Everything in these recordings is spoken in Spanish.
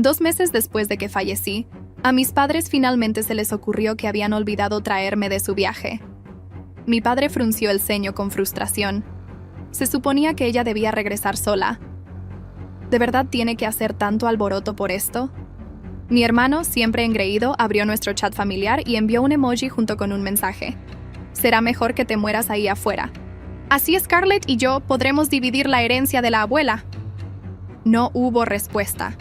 2 meses después de que fallecí, a mis padres finalmente se les ocurrió que habían olvidado traerme de su viaje. Mi padre frunció el ceño con frustración. Se suponía que ella debía regresar sola. ¿De verdad tiene que hacer tanto alboroto por esto? Mi hermano, siempre engreído, abrió nuestro chat familiar y envió un emoji junto con un mensaje. Será mejor que te mueras ahí afuera. Así Scarlett y yo podremos dividir la herencia de la abuela. No hubo respuesta.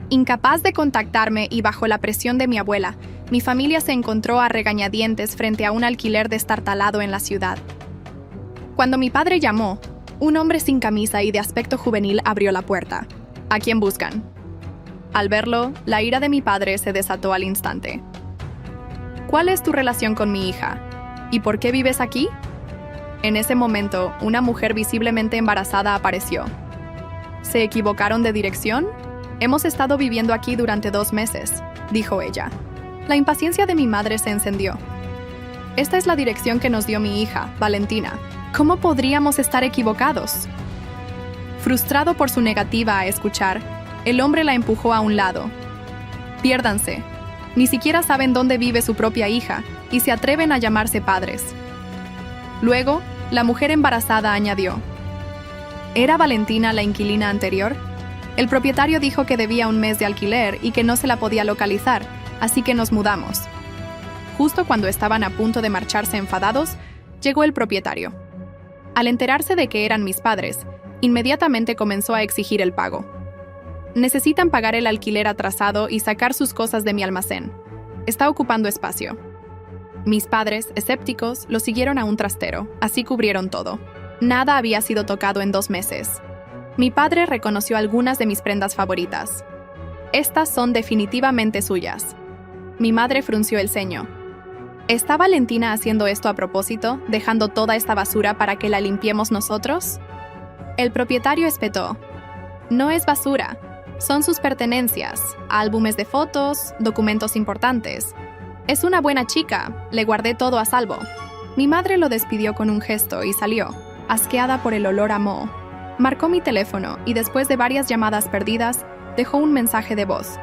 Incapaz de contactarme y bajo la presión de mi abuela, mi familia se encontró a regañadientes frente a un alquiler destartalado en la ciudad. Cuando mi padre llamó, un hombre sin camisa y de aspecto juvenil abrió la puerta. ¿A quién buscan? Al verlo, la ira de mi padre se desató al instante. ¿Cuál es tu relación con mi hija? ¿Y por qué vives aquí? En ese momento, una mujer visiblemente embarazada apareció. ¿Se equivocaron de dirección? Hemos estado viviendo aquí durante 2 meses, dijo ella. La impaciencia de mi madre se encendió. Esta es la dirección que nos dio mi hija, Valentina. ¿Cómo podríamos estar equivocados? Frustrado por su negativa a escuchar, el hombre la empujó a un lado. Piérdanse. Ni siquiera saben dónde vive su propia hija y se atreven a llamarse padres. Luego, la mujer embarazada añadió. ¿Era Valentina la inquilina anterior? El propietario dijo que debía 1 mes de alquiler y que no se la podía localizar, así que nos mudamos. Justo cuando estaban a punto de marcharse enfadados, llegó el propietario. Al enterarse de que eran mis padres, inmediatamente comenzó a exigir el pago. Necesitan pagar el alquiler atrasado y sacar sus cosas de mi almacén. Está ocupando espacio. Mis padres, escépticos, lo siguieron a un trastero, así cubrieron todo. Nada había sido tocado en 2 meses. Mi padre reconoció algunas de mis prendas favoritas. Estas son definitivamente suyas. Mi madre frunció el ceño. ¿Está Valentina haciendo esto a propósito, dejando toda esta basura para que la limpiemos nosotros? El propietario espetó. No es basura, son sus pertenencias, álbumes de fotos, documentos importantes. Es una buena chica, le guardé todo a salvo. Mi madre lo despidió con un gesto y salió, asqueada por el olor a moho. Marcó mi teléfono y después de varias llamadas perdidas, dejó un mensaje de voz.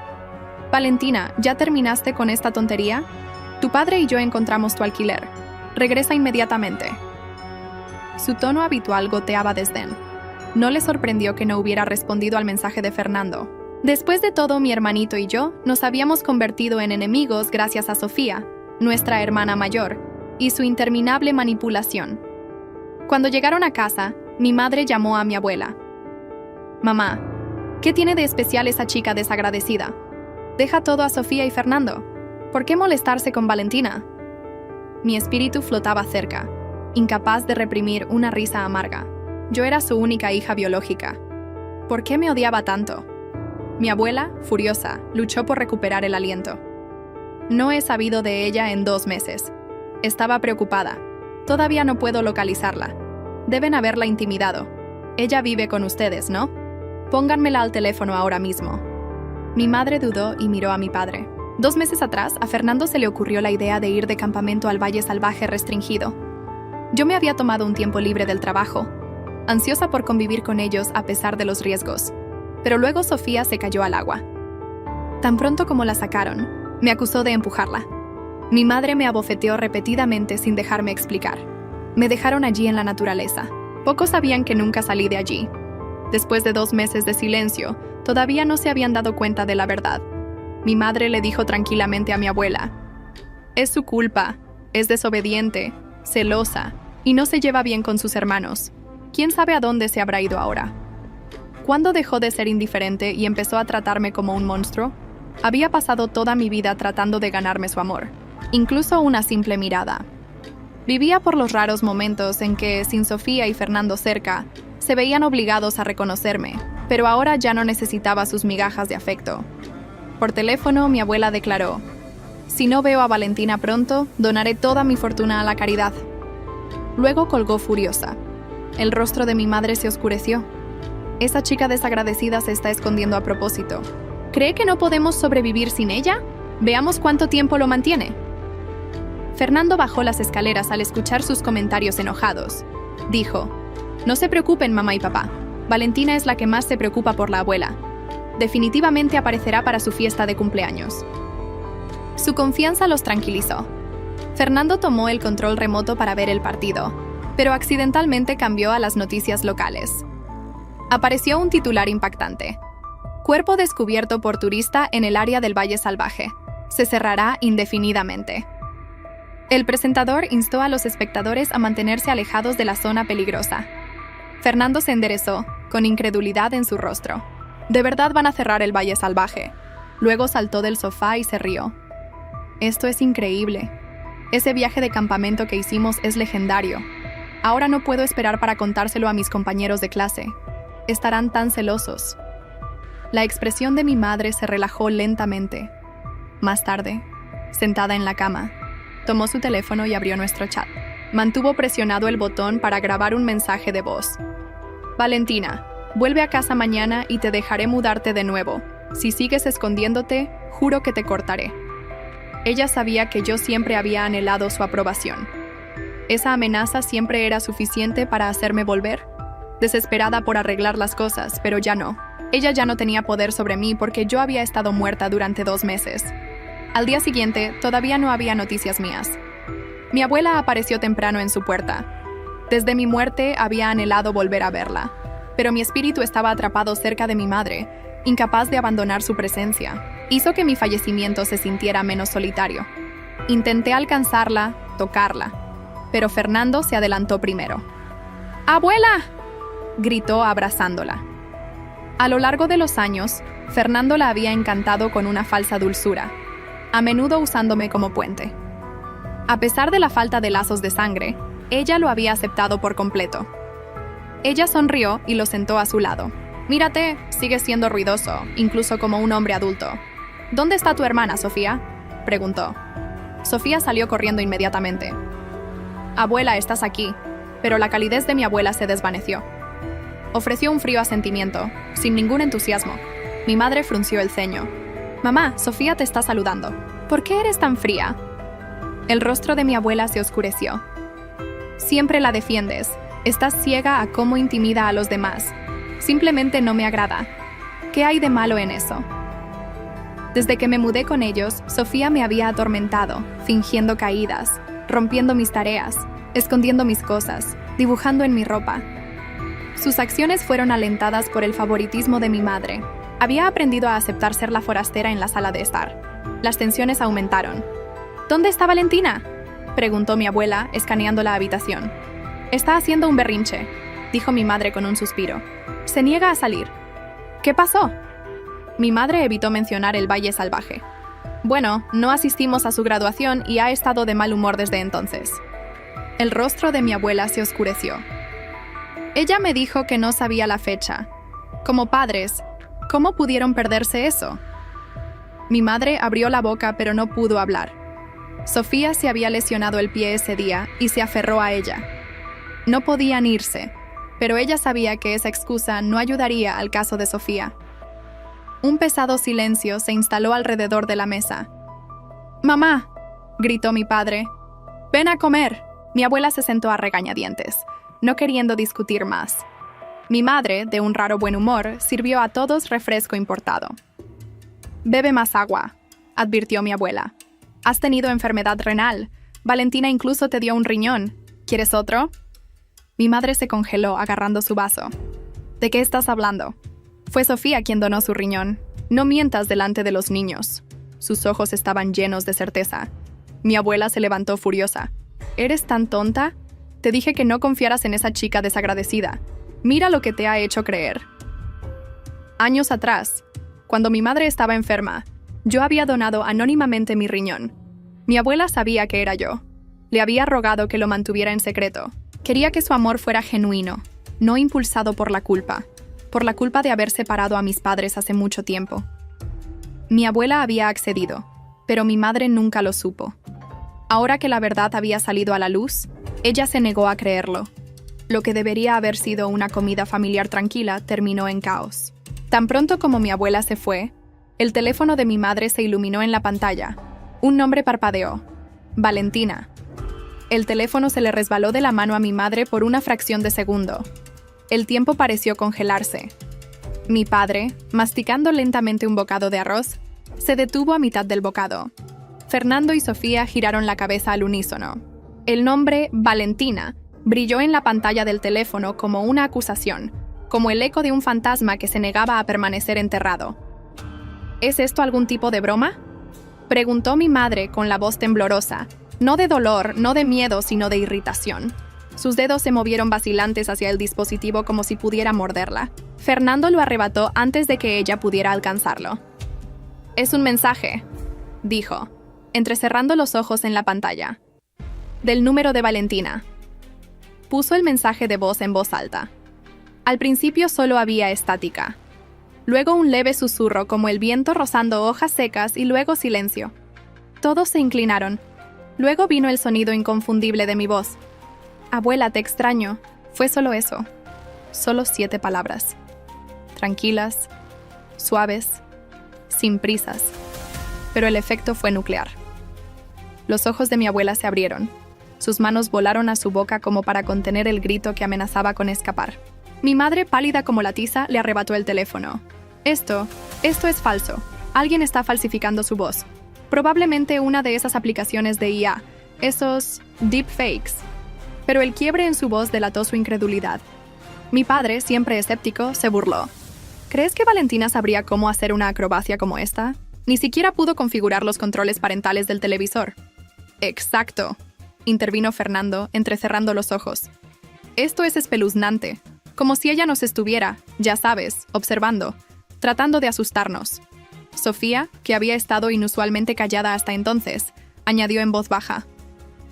Valentina, ¿ya terminaste con esta tontería? Tu padre y yo encontramos tu alquiler. Regresa inmediatamente. Su tono habitual goteaba desdén. No le sorprendió que no hubiera respondido al mensaje de Fernando. Después de todo, mi hermanito y yo nos habíamos convertido en enemigos gracias a Sofía, nuestra hermana mayor, y su interminable manipulación. Cuando llegaron a casa, mi madre llamó a mi abuela. Mamá, ¿qué tiene de especial esa chica desagradecida? Deja todo a Sofía y Fernando. ¿Por qué molestarse con Valentina? Mi espíritu flotaba cerca, incapaz de reprimir una risa amarga. Yo era su única hija biológica. ¿Por qué me odiaba tanto? Mi abuela, furiosa, luchó por recuperar el aliento. No he sabido de ella en 2 meses. Estaba preocupada. Todavía no puedo localizarla. Deben haberla intimidado. Ella vive con ustedes, ¿no? Pónganmela al teléfono ahora mismo. Mi madre dudó y miró a mi padre. 2 meses atrás, a Fernando se le ocurrió la idea de ir de campamento al Valle Salvaje Restringido. Yo me había tomado un tiempo libre del trabajo, ansiosa por convivir con ellos a pesar de los riesgos. Pero luego Sofía se cayó al agua. Tan pronto como la sacaron, me acusó de empujarla. Mi madre me abofeteó repetidamente sin dejarme explicar. Me dejaron allí en la naturaleza. Pocos sabían que nunca salí de allí. Después de 2 meses de silencio, todavía no se habían dado cuenta de la verdad. Mi madre le dijo tranquilamente a mi abuela: es su culpa, es desobediente, celosa, y no se lleva bien con sus hermanos. ¿Quién sabe a dónde se habrá ido ahora? ¿Cuándo dejó de ser indiferente y empezó a tratarme como un monstruo? Había pasado toda mi vida tratando de ganarme su amor, incluso una simple mirada. Vivía por los raros momentos en que, sin Sofía y Fernando cerca, se veían obligados a reconocerme, pero ahora ya no necesitaba sus migajas de afecto. Por teléfono, mi abuela declaró: si no veo a Valentina pronto, donaré toda mi fortuna a la caridad. Luego colgó furiosa. El rostro de mi madre se oscureció. Esa chica desagradecida se está escondiendo a propósito. ¿Cree que no podemos sobrevivir sin ella? Veamos cuánto tiempo lo mantiene. Fernando bajó las escaleras al escuchar sus comentarios enojados. Dijo: no se preocupen, mamá y papá. Valentina es la que más se preocupa por la abuela. Definitivamente aparecerá para su fiesta de cumpleaños. Su confianza los tranquilizó. Fernando tomó el control remoto para ver el partido, pero accidentalmente cambió a las noticias locales. Apareció un titular impactante. Cuerpo descubierto por turista en el área del Valle Salvaje. Se cerrará indefinidamente. El presentador instó a los espectadores a mantenerse alejados de la zona peligrosa. Fernando se enderezó, con incredulidad en su rostro. ¿De verdad van a cerrar el Valle Salvaje? Luego saltó del sofá y se rió. Esto es increíble. Ese viaje de campamento que hicimos es legendario. Ahora no puedo esperar para contárselo a mis compañeros de clase. Estarán tan celosos. La expresión de mi madre se relajó lentamente. Más tarde, sentada en la cama, tomó su teléfono y abrió nuestro chat. Mantuvo presionado el botón para grabar un mensaje de voz. Valentina, vuelve a casa mañana y te dejaré mudarte de nuevo. Si sigues escondiéndote, juro que te cortaré. Ella sabía que yo siempre había anhelado su aprobación. ¿Esa amenaza siempre era suficiente para hacerme volver? Desesperada por arreglar las cosas, pero ya no. Ella ya no tenía poder sobre mí porque yo había estado muerta durante 2 meses. Al día siguiente, todavía no había noticias mías. Mi abuela apareció temprano en su puerta. Desde mi muerte había anhelado volver a verla, pero mi espíritu estaba atrapado cerca de mi madre, incapaz de abandonar su presencia. Hizo que mi fallecimiento se sintiera menos solitario. Intenté alcanzarla, tocarla, pero Fernando se adelantó primero. ¡Abuela!, gritó abrazándola. A lo largo de los años, Fernando la había encantado con una falsa dulzura, a menudo usándome como puente. A pesar de la falta de lazos de sangre, ella lo había aceptado por completo. Ella sonrió y lo sentó a su lado. «Mírate, sigues siendo ruidoso, incluso como un hombre adulto. ¿Dónde está tu hermana, Sofía?», preguntó. Sofía salió corriendo inmediatamente. «Abuela, estás aquí», pero la calidez de mi abuela se desvaneció. Ofreció un frío asentimiento, sin ningún entusiasmo. Mi madre frunció el ceño. «Mamá, Sofía te está saludando. ¿Por qué eres tan fría?». El rostro de mi abuela se oscureció. «Siempre la defiendes. Estás ciega a cómo intimida a los demás. Simplemente no me agrada. ¿Qué hay de malo en eso?». Desde que me mudé con ellos, Sofía me había atormentado, fingiendo caídas, rompiendo mis tareas, escondiendo mis cosas, dibujando en mi ropa. Sus acciones fueron alentadas por el favoritismo de mi madre. Había aprendido a aceptar ser la forastera en la sala de estar. Las tensiones aumentaron. «¿Dónde está Valentina?», preguntó mi abuela, escaneando la habitación. «Está haciendo un berrinche», dijo mi madre con un suspiro. «Se niega a salir». «¿Qué pasó?». Mi madre evitó mencionar el Valle Salvaje. «Bueno, no asistimos a su graduación y ha estado de mal humor desde entonces». El rostro de mi abuela se oscureció. Ella me dijo que no sabía la fecha. Como padres, ¿cómo pudieron perderse eso? Mi madre abrió la boca pero no pudo hablar. Sofía se había lesionado el pie ese día y se aferró a ella. No podían irse, pero ella sabía que esa excusa no ayudaría al caso de Sofía. Un pesado silencio se instaló alrededor de la mesa. «Mamá», gritó mi padre, «ven a comer». Mi abuela se sentó a regañadientes, no queriendo discutir más. Mi madre, de un raro buen humor, sirvió a todos refresco importado. «Bebe más agua», advirtió mi abuela. «Has tenido enfermedad renal. Valentina incluso te dio un riñón. ¿Quieres otro?». Mi madre se congeló agarrando su vaso. «¿De qué estás hablando?». «Fue Sofía quien donó su riñón. No mientas delante de los niños». Sus ojos estaban llenos de certeza. Mi abuela se levantó furiosa. «¿Eres tan tonta? Te dije que no confiaras en esa chica desagradecida. Mira lo que te ha hecho creer». Años atrás, cuando mi madre estaba enferma, yo había donado anónimamente mi riñón. Mi abuela sabía que era yo. Le había rogado que lo mantuviera en secreto. Quería que su amor fuera genuino, no impulsado por la culpa de haber separado a mis padres hace mucho tiempo. Mi abuela había accedido, pero mi madre nunca lo supo. Ahora que la verdad había salido a la luz, ella se negó a creerlo. Lo que debería haber sido una comida familiar tranquila terminó en caos. Tan pronto como mi abuela se fue, el teléfono de mi madre se iluminó en la pantalla. Un nombre parpadeó. Valentina. El teléfono se le resbaló de la mano a mi madre por una fracción de segundo. El tiempo pareció congelarse. Mi padre, masticando lentamente un bocado de arroz, se detuvo a mitad del bocado. Fernando y Sofía giraron la cabeza al unísono. El nombre Valentina brilló en la pantalla del teléfono como una acusación, como el eco de un fantasma que se negaba a permanecer enterrado. ¿Es esto algún tipo de broma?, preguntó mi madre con la voz temblorosa, no de dolor, no de miedo, sino de irritación. Sus dedos se movieron vacilantes hacia el dispositivo como si pudiera morderla. Fernando lo arrebató antes de que ella pudiera alcanzarlo. «Es un mensaje», dijo, entrecerrando los ojos en la pantalla. «Del número de Valentina». Puso el mensaje de voz en voz alta. Al principio solo había estática. Luego un leve susurro como el viento rozando hojas secas y luego silencio. Todos se inclinaron. Luego vino el sonido inconfundible de mi voz. «Abuela, te extraño». Fue solo eso. Solo 7 palabras. Tranquilas, suaves, sin prisas. Pero el efecto fue nuclear. Los ojos de mi abuela se abrieron. Sus manos volaron a su boca como para contener el grito que amenazaba con escapar. Mi madre, pálida como la tiza, le arrebató el teléfono. Esto es falso. Alguien está falsificando su voz. Probablemente una de esas aplicaciones de IA, esos deepfakes. Pero el quiebre en su voz delató su incredulidad. Mi padre, siempre escéptico, se burló. ¿Crees que Valentina sabría cómo hacer una acrobacia como esta? Ni siquiera pudo configurar los controles parentales del televisor. Exacto, intervino Fernando, entrecerrando los ojos. Esto es espeluznante, como si ella nos estuviera, ya sabes, observando, tratando de asustarnos. Sofía, que había estado inusualmente callada hasta entonces, añadió en voz baja.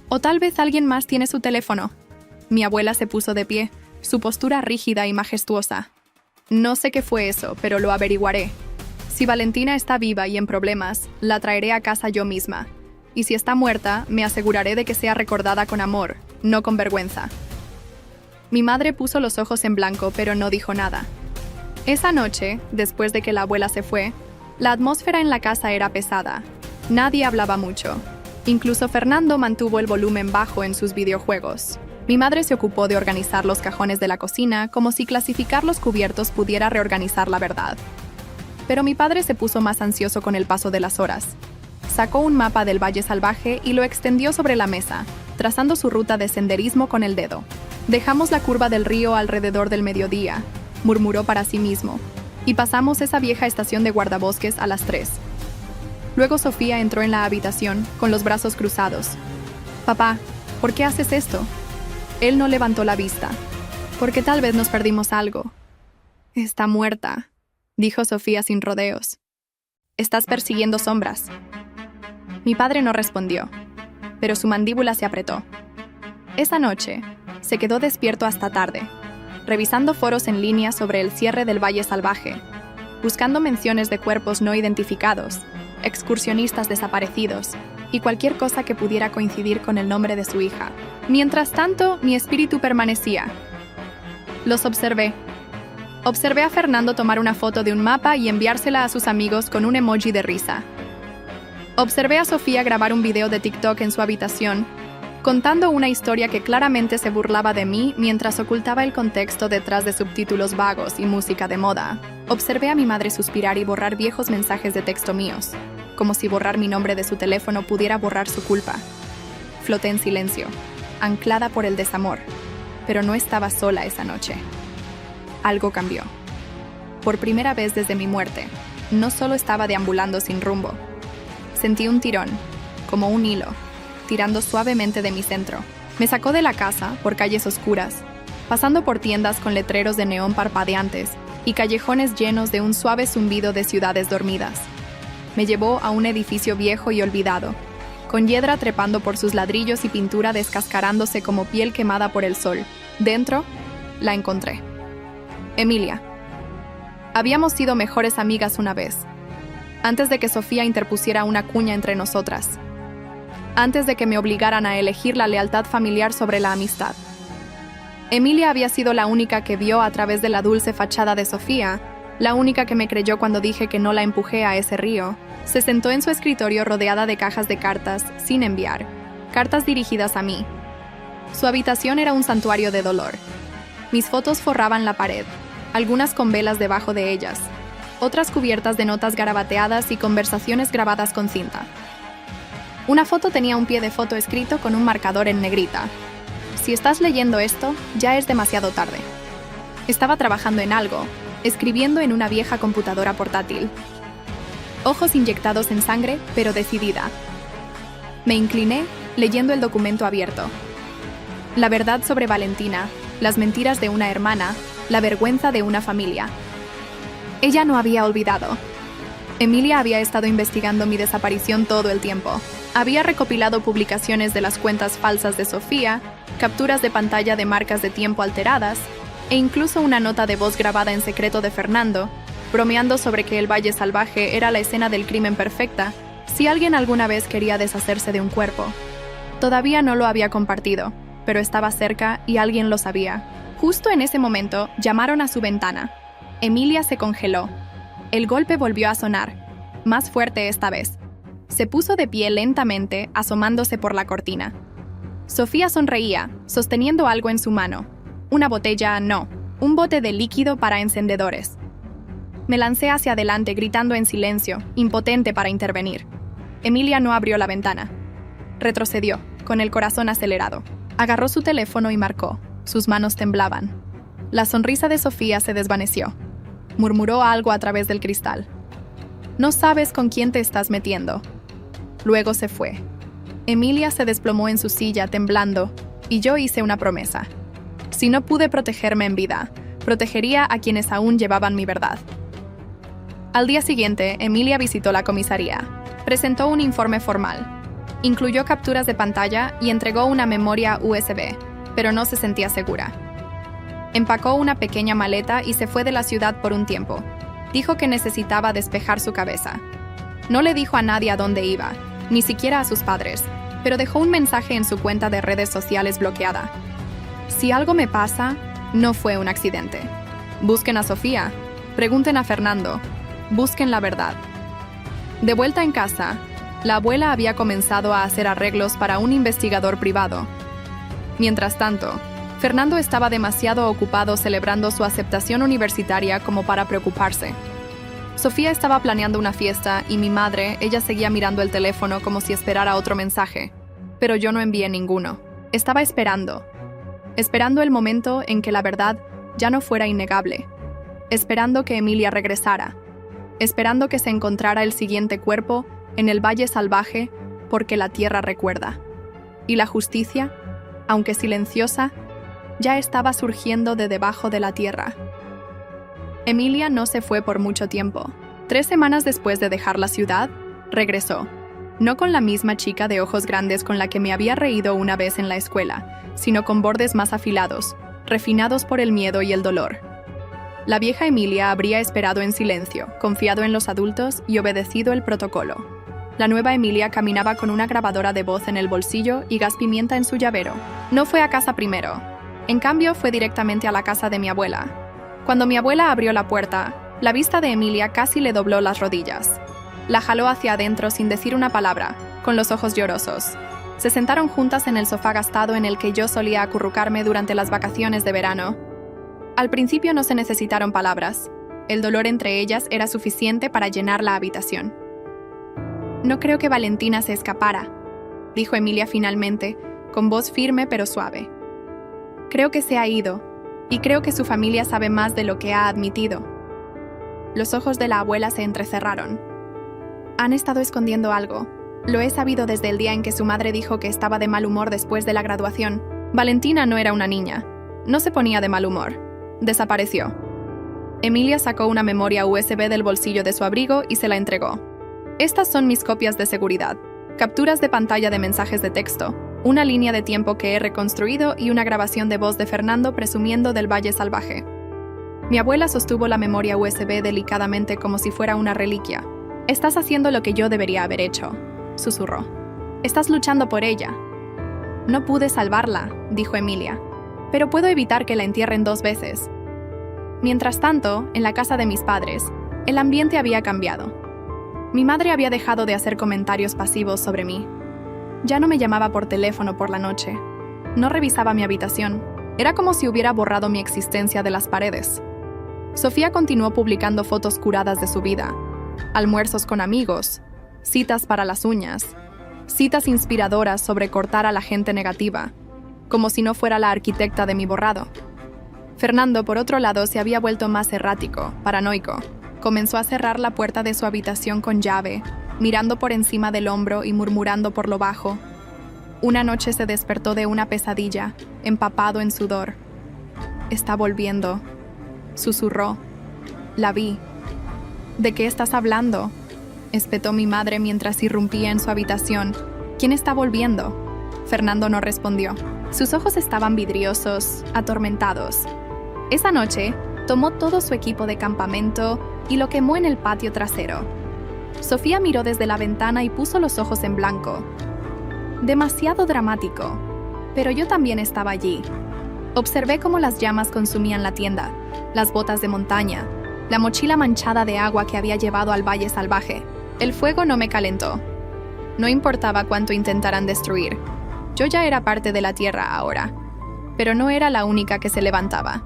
O tal vez alguien más tiene su teléfono. Mi abuela se puso de pie, su postura rígida y majestuosa. No sé qué fue eso, pero lo averiguaré. Si Valentina está viva y en problemas, la traeré a casa yo misma. Y si está muerta, me aseguraré de que sea recordada con amor, no con vergüenza. Mi madre puso los ojos en blanco, pero no dijo nada. Esa noche, después de que la abuela se fue, la atmósfera en la casa era pesada. Nadie hablaba mucho. Incluso Fernando mantuvo el volumen bajo en sus videojuegos. Mi madre se ocupó de organizar los cajones de la cocina como si clasificar los cubiertos pudiera reorganizar la verdad. Pero mi padre se puso más ansioso con el paso de las horas. Sacó un mapa del Valle Salvaje y lo extendió sobre la mesa, trazando su ruta de senderismo con el dedo. «Dejamos la curva del río alrededor del mediodía», murmuró para sí mismo, «y pasamos esa vieja estación de guardabosques a las 3. Luego Sofía entró en la habitación, con los brazos cruzados. «Papá, ¿por qué haces esto?» Él no levantó la vista. «Porque tal vez nos perdimos algo». «Está muerta», dijo Sofía sin rodeos. «Estás persiguiendo sombras». Mi padre no respondió, pero su mandíbula se apretó. Esa noche, se quedó despierto hasta tarde, revisando foros en línea sobre el cierre del Valle Salvaje, buscando menciones de cuerpos no identificados, excursionistas desaparecidos y cualquier cosa que pudiera coincidir con el nombre de su hija. Mientras tanto, mi espíritu permanecía. Los observé. Observé a Fernando tomar una foto de un mapa y enviársela a sus amigos con un emoji de risa. Observé a Sofía grabar un video de TikTok en su habitación, contando una historia que claramente se burlaba de mí mientras ocultaba el contexto detrás de subtítulos vagos y música de moda. Observé a mi madre suspirar y borrar viejos mensajes de texto míos, como si borrar mi nombre de su teléfono pudiera borrar su culpa. Floté en silencio, anclada por el desamor, pero no estaba sola esa noche. Algo cambió. Por primera vez desde mi muerte, no solo estaba deambulando sin rumbo. Sentí un tirón, como un hilo, tirando suavemente de mi centro. Me sacó de la casa por calles oscuras, pasando por tiendas con letreros de neón parpadeantes y callejones llenos de un suave zumbido de ciudades dormidas. Me llevó a un edificio viejo y olvidado, con hiedra trepando por sus ladrillos y pintura descascarándose como piel quemada por el sol. Dentro, la encontré. Emilia. Habíamos sido mejores amigas una vez, antes de que Sofía interpusiera una cuña entre nosotras, antes de que me obligaran a elegir la lealtad familiar sobre la amistad. Emilia había sido la única que vio a través de la dulce fachada de Sofía, la única que me creyó cuando dije que no la empujé a ese río. Se sentó en su escritorio rodeada de cajas de cartas, sin enviar, cartas dirigidas a mí. Su habitación era un santuario de dolor. Mis fotos forraban la pared, algunas con velas debajo de ellas, otras cubiertas de notas garabateadas y conversaciones grabadas con cinta. Una foto tenía un pie de foto escrito con un marcador en negrita. Si estás leyendo esto, ya es demasiado tarde. Estaba trabajando en algo, escribiendo en una vieja computadora portátil. Ojos inyectados en sangre, pero decidida. Me incliné, leyendo el documento abierto. La verdad sobre Valentina, las mentiras de una hermana, la vergüenza de una familia. Ella no había olvidado. Emilia había estado investigando mi desaparición todo el tiempo. Había recopilado publicaciones de las cuentas falsas de Sofía, capturas de pantalla de marcas de tiempo alteradas, e incluso una nota de voz grabada en secreto de Fernando, bromeando sobre que el Valle Salvaje era la escena del crimen perfecta si alguien alguna vez quería deshacerse de un cuerpo. Todavía no lo había compartido, pero estaba cerca y alguien lo sabía. Justo en ese momento, llamaron a su ventana. Emilia se congeló. El golpe volvió a sonar, más fuerte esta vez. Se puso de pie lentamente, asomándose por la cortina. Sofía sonreía, sosteniendo algo en su mano. Una botella, no, un bote de líquido para encendedores. Me lancé hacia adelante gritando en silencio, impotente para intervenir. Emilia no abrió la ventana. Retrocedió, con el corazón acelerado. Agarró su teléfono y marcó. Sus manos temblaban. La sonrisa de Sofía se desvaneció. Murmuró algo a través del cristal. No sabes con quién te estás metiendo. Luego se fue. Emilia se desplomó en su silla temblando, y yo hice una promesa. Si no pude protegerme en vida, protegería a quienes aún llevaban mi verdad. Al día siguiente, Emilia visitó la comisaría. Presentó un informe formal. Incluyó capturas de pantalla y entregó una memoria USB, pero no se sentía segura. Empacó una pequeña maleta y se fue de la ciudad por un tiempo. Dijo que necesitaba despejar su cabeza. No le dijo a nadie a dónde iba, ni siquiera a sus padres, pero dejó un mensaje en su cuenta de redes sociales bloqueada. Si algo me pasa, no fue un accidente. Busquen a Sofía, pregunten a Fernando, busquen la verdad. De vuelta en casa, la abuela había comenzado a hacer arreglos para un investigador privado. Mientras tanto, Fernando estaba demasiado ocupado celebrando su aceptación universitaria como para preocuparse. Sofía estaba planeando una fiesta y mi madre, ella seguía mirando el teléfono como si esperara otro mensaje. Pero yo no envié ninguno. Estaba esperando el momento en que la verdad ya no fuera innegable. Esperando que Emilia regresara. Esperando que se encontrara el siguiente cuerpo en el Valle Salvaje porque la tierra recuerda. Y la justicia, aunque silenciosa, ya estaba surgiendo de debajo de la tierra. Emilia no se fue por mucho tiempo. 3 semanas después de dejar la ciudad, regresó. No con la misma chica de ojos grandes con la que me había reído una vez en la escuela, sino con bordes más afilados, refinados por el miedo y el dolor. La vieja Emilia habría esperado en silencio, confiado en los adultos y obedecido el protocolo. La nueva Emilia caminaba con una grabadora de voz en el bolsillo y gas pimienta en su llavero. No fue a casa primero. En cambio, fue directamente a la casa de mi abuela. Cuando mi abuela abrió la puerta, la vista de Emilia casi le dobló las rodillas. La jaló hacia adentro sin decir una palabra, con los ojos llorosos. Se sentaron juntas en el sofá gastado en el que yo solía acurrucarme durante las vacaciones de verano. Al principio no se necesitaron palabras. El dolor entre ellas era suficiente para llenar la habitación. No creo que Valentina se escapara, dijo Emilia finalmente, con voz firme pero suave. Creo que se ha ido, y creo que su familia sabe más de lo que ha admitido. Los ojos de la abuela se entrecerraron. Han estado escondiendo algo. Lo he sabido desde el día en que su madre dijo que estaba de mal humor después de la graduación. Valentina no era una niña. No se ponía de mal humor. Desapareció. Emilia sacó una memoria USB del bolsillo de su abrigo y se la entregó. Estas son mis copias de seguridad. Capturas de pantalla de mensajes de texto, una línea de tiempo que he reconstruido y una grabación de voz de Fernando presumiendo del Valle Salvaje. Mi abuela sostuvo la memoria USB delicadamente como si fuera una reliquia. Estás haciendo lo que yo debería haber hecho, susurró. Estás luchando por ella. No pude salvarla, dijo Emilia, pero puedo evitar que la entierren 2 veces. Mientras tanto, en la casa de mis padres, el ambiente había cambiado. Mi madre había dejado de hacer comentarios pasivos sobre mí. Ya no me llamaba por teléfono por la noche. No revisaba mi habitación. Era como si hubiera borrado mi existencia de las paredes. Sofía continuó publicando fotos curadas de su vida, almuerzos con amigos, citas para las uñas, citas inspiradoras sobre cortar a la gente negativa, como si no fuera la arquitecta de mi borrado. Fernando, por otro lado, se había vuelto más errático, paranoico. Comenzó a cerrar la puerta de su habitación con llave, mirando por encima del hombro y murmurando por lo bajo. Una noche se despertó de una pesadilla, empapado en sudor. «Está volviendo», susurró. «La vi». «¿De qué estás hablando?», espetó mi madre mientras irrumpía en su habitación. «¿Quién está volviendo?». Fernando no respondió. Sus ojos estaban vidriosos, atormentados. Esa noche, tomó todo su equipo de campamento y lo quemó en el patio trasero. Sofía miró desde la ventana y puso los ojos en blanco. Demasiado dramático, pero yo también estaba allí. Observé cómo las llamas consumían la tienda, las botas de montaña, la mochila manchada de agua que había llevado al Valle Salvaje. El fuego no me calentó. No importaba cuánto intentaran destruir. Yo ya era parte de la tierra ahora, pero no era la única que se levantaba.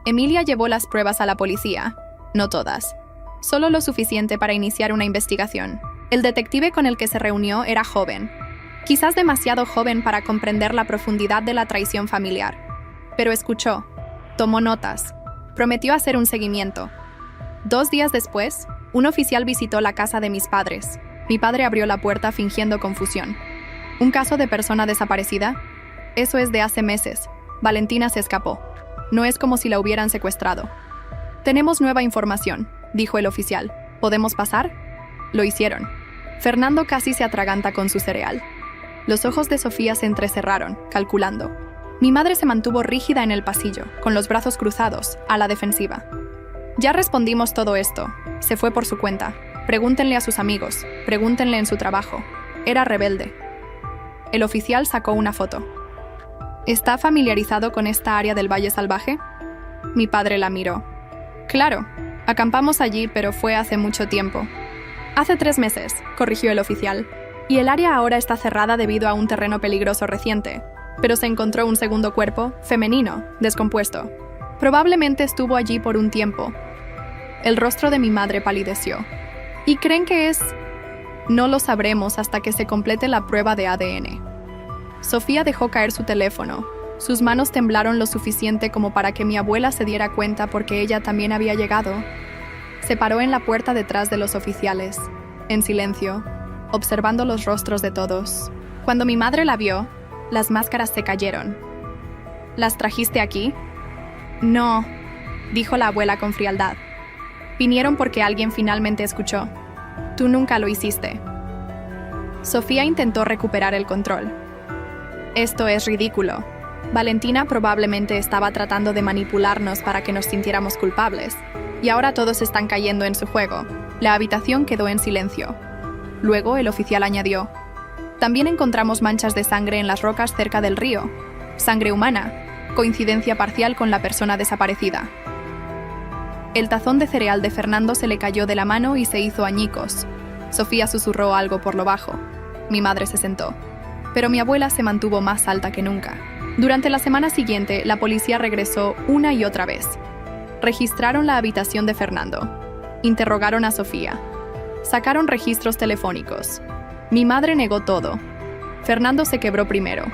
Emilia llevó las pruebas a la policía, no todas, solo lo suficiente para iniciar una investigación. El detective con el que se reunió era joven, quizás demasiado joven para comprender la profundidad de la traición familiar, pero escuchó, tomó notas, prometió hacer un seguimiento. 2 días después, un oficial visitó la casa de mis padres. Mi padre abrió la puerta fingiendo confusión. ¿Un caso de persona desaparecida? Eso es de hace meses. Valentina se escapó. No es como si la hubieran secuestrado. Tenemos nueva información, dijo el oficial. ¿Podemos pasar? Lo hicieron. Fernando casi se atraganta con su cereal. Los ojos de Sofía se entrecerraron, calculando. Mi madre se mantuvo rígida en el pasillo, con los brazos cruzados, a la defensiva. Ya respondimos todo esto. Se fue por su cuenta. Pregúntenle a sus amigos. Pregúntenle en su trabajo. Era rebelde. El oficial sacó una foto. ¿Está familiarizado con esta área del Valle Salvaje? Mi padre la miró. Claro, acampamos allí, pero fue hace mucho tiempo. Hace 3 meses, corrigió el oficial. Y el área ahora está cerrada debido a un terreno peligroso reciente. Pero se encontró un segundo cuerpo, femenino, descompuesto. Probablemente estuvo allí por un tiempo. El rostro de mi madre palideció. ¿Y creen que es...? No lo sabremos hasta que se complete la prueba de ADN. Sofía dejó caer su teléfono. Sus manos temblaron lo suficiente como para que mi abuela se diera cuenta porque ella también había llegado. Se paró en la puerta detrás de los oficiales, en silencio, observando los rostros de todos. Cuando mi madre la vio, las máscaras se cayeron. ¿Las trajiste aquí? No, dijo la abuela con frialdad. Vinieron porque alguien finalmente escuchó. Tú nunca lo hiciste. Sofía intentó recuperar el control. Esto es ridículo. Valentina probablemente estaba tratando de manipularnos para que nos sintiéramos culpables. Y ahora todos están cayendo en su juego. La habitación quedó en silencio. Luego el oficial añadió: también encontramos manchas de sangre en las rocas cerca del río. Sangre humana. Coincidencia parcial con la persona desaparecida. El tazón de cereal de Fernando se le cayó de la mano y se hizo añicos. Sofía susurró algo por lo bajo. Mi madre se sentó. Pero mi abuela se mantuvo más alta que nunca. Durante la semana siguiente, la policía regresó una y otra vez. Registraron la habitación de Fernando. Interrogaron a Sofía. Sacaron registros telefónicos. Mi madre negó todo. Fernando se quebró primero.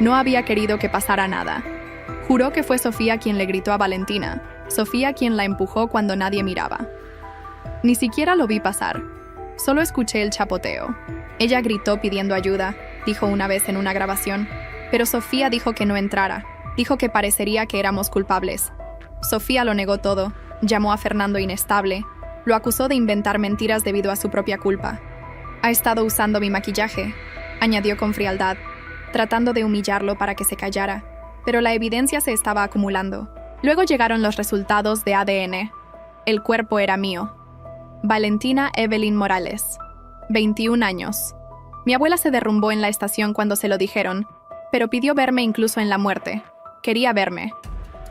No había querido que pasara nada. Juró que fue Sofía quien le gritó a Valentina. Sofía quien la empujó cuando nadie miraba. Ni siquiera lo vi pasar. Solo escuché el chapoteo. Ella gritó pidiendo ayuda, dijo una vez en una grabación. Pero Sofía dijo que no entrara. Dijo que parecería que éramos culpables. Sofía lo negó todo. Llamó a Fernando inestable. Lo acusó de inventar mentiras debido a su propia culpa. Ha estado usando mi maquillaje, añadió con frialdad, tratando de humillarlo para que se callara. Pero la evidencia se estaba acumulando. Luego llegaron los resultados de ADN. El cuerpo era mío. Valentina Evelyn Morales, 21 años. Mi abuela se derrumbó en la estación cuando se lo dijeron, pero pidió verme incluso en la muerte. Quería verme.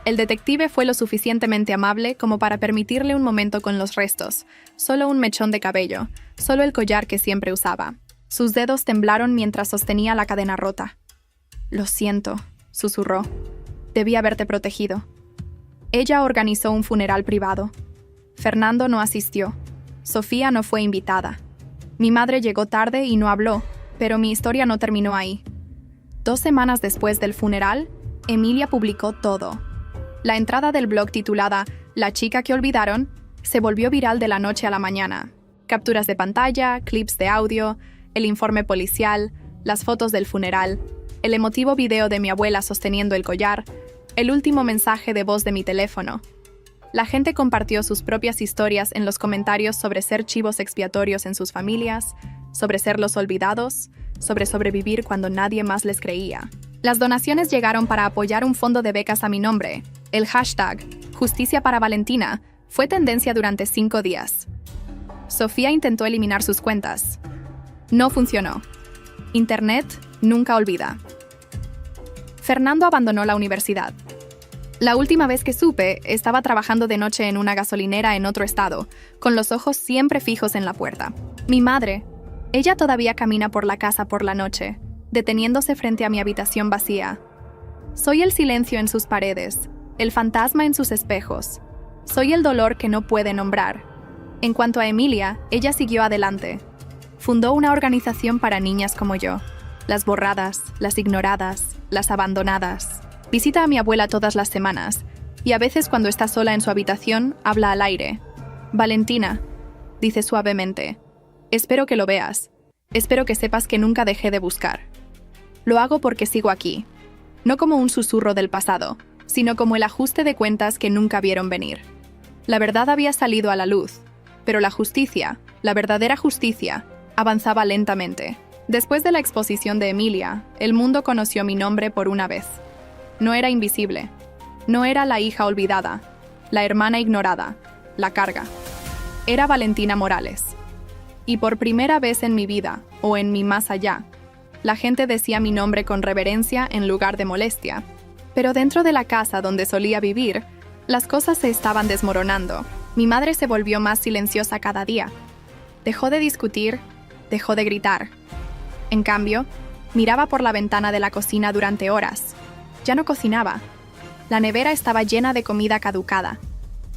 El detective fue lo suficientemente amable como para permitirle un momento con los restos, solo un mechón de cabello, solo el collar que siempre usaba. Sus dedos temblaron mientras sostenía la cadena rota. Lo siento, susurró. Debí haberte protegido. Ella organizó un funeral privado. Fernando no asistió. Sofía no fue invitada. Mi madre llegó tarde y no habló, pero mi historia no terminó ahí. 2 semanas después del funeral, Emilia publicó todo. La entrada del blog titulada "La chica que olvidaron" se volvió viral de la noche a la mañana. Capturas de pantalla, clips de audio, el informe policial, las fotos del funeral, el emotivo video de mi abuela sosteniendo el collar, el último mensaje de voz de mi teléfono. La gente compartió sus propias historias en los comentarios sobre ser chivos expiatorios en sus familias, sobre ser los olvidados, sobre sobrevivir cuando nadie más les creía. Las donaciones llegaron para apoyar un fondo de becas a mi nombre. El hashtag Justicia para Valentina fue tendencia durante 5 días. Sofía intentó eliminar sus cuentas. No funcionó. Internet nunca olvida. Fernando abandonó la universidad. La última vez que supe, estaba trabajando de noche en una gasolinera en otro estado, con los ojos siempre fijos en la puerta. Mi madre, ella todavía camina por la casa por la noche, deteniéndose frente a mi habitación vacía. Soy el silencio en sus paredes, el fantasma en sus espejos. Soy el dolor que no puede nombrar. En cuanto a Emilia, ella siguió adelante. Fundó una organización para niñas como yo. Las borradas, las ignoradas, las abandonadas. Visita a mi abuela todas las semanas, y a veces cuando está sola en su habitación, habla al aire. Valentina, dice suavemente, espero que lo veas. Espero que sepas que nunca dejé de buscar. Lo hago porque sigo aquí. No como un susurro del pasado, sino como el ajuste de cuentas que nunca vieron venir. La verdad había salido a la luz, pero la justicia, la verdadera justicia, avanzaba lentamente. Después de la exposición de Emilia, el mundo conoció mi nombre por una vez. No era invisible. No era la hija olvidada, la hermana ignorada, la carga. Era Valentina Morales. Y por primera vez en mi vida, o en mi más allá, la gente decía mi nombre con reverencia en lugar de molestia. Pero dentro de la casa donde solía vivir, las cosas se estaban desmoronando. Mi madre se volvió más silenciosa cada día. Dejó de discutir, dejó de gritar. En cambio, miraba por la ventana de la cocina durante horas. Ya no cocinaba. La nevera estaba llena de comida caducada.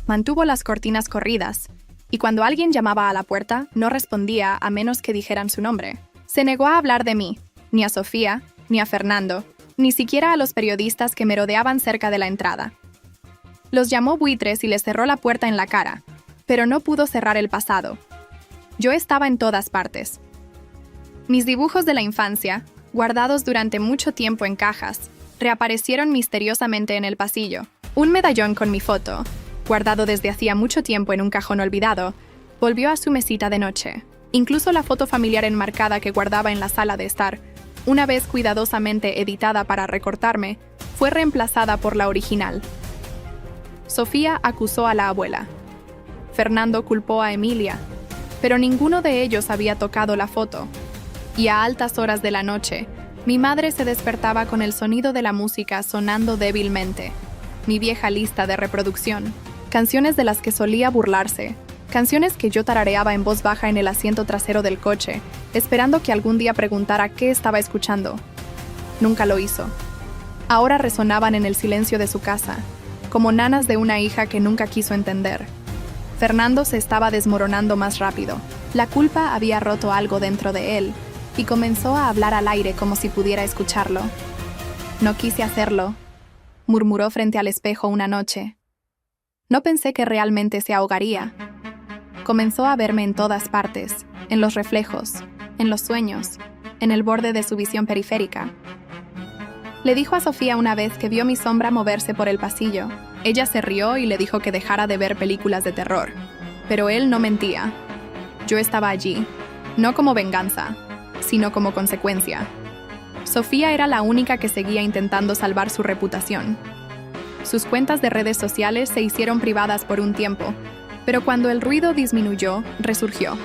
Mantuvo las cortinas corridas, y cuando alguien llamaba a la puerta, no respondía a menos que dijeran su nombre. Se negó a hablar de mí, ni a Sofía, ni a Fernando, ni siquiera a los periodistas que merodeaban cerca de la entrada. Los llamó buitres y les cerró la puerta en la cara, pero no pudo cerrar el pasado. Yo estaba en todas partes. Mis dibujos de la infancia, guardados durante mucho tiempo en cajas, reaparecieron misteriosamente en el pasillo. Un medallón con mi foto, guardado desde hacía mucho tiempo en un cajón olvidado, volvió a su mesita de noche. Incluso la foto familiar enmarcada que guardaba en la sala de estar, una vez cuidadosamente editada para recortarme, fue reemplazada por la original. Sofía acusó a la abuela. Fernando culpó a Emilia, pero ninguno de ellos había tocado la foto. Y a altas horas de la noche, mi madre se despertaba con el sonido de la música sonando débilmente. Mi vieja lista de reproducción. Canciones de las que solía burlarse. Canciones que yo tarareaba en voz baja en el asiento trasero del coche, esperando que algún día preguntara qué estaba escuchando. Nunca lo hizo. Ahora resonaban en el silencio de su casa, como nanas de una hija que nunca quiso entender. Fernando se estaba desmoronando más rápido. La culpa había roto algo dentro de él, y comenzó a hablar al aire como si pudiera escucharlo. No quise hacerlo, murmuró frente al espejo una noche. No pensé que realmente se ahogaría. Comenzó a verme en todas partes, en los reflejos, en los sueños, en el borde de su visión periférica. Le dijo a Sofía una vez que vio mi sombra moverse por el pasillo. Ella se rió y le dijo que dejara de ver películas de terror. Pero él no mentía. Yo estaba allí, no como venganza, sino como consecuencia. Sofía era la única que seguía intentando salvar su reputación. Sus cuentas de redes sociales se hicieron privadas por un tiempo, pero cuando el ruido disminuyó, resurgió,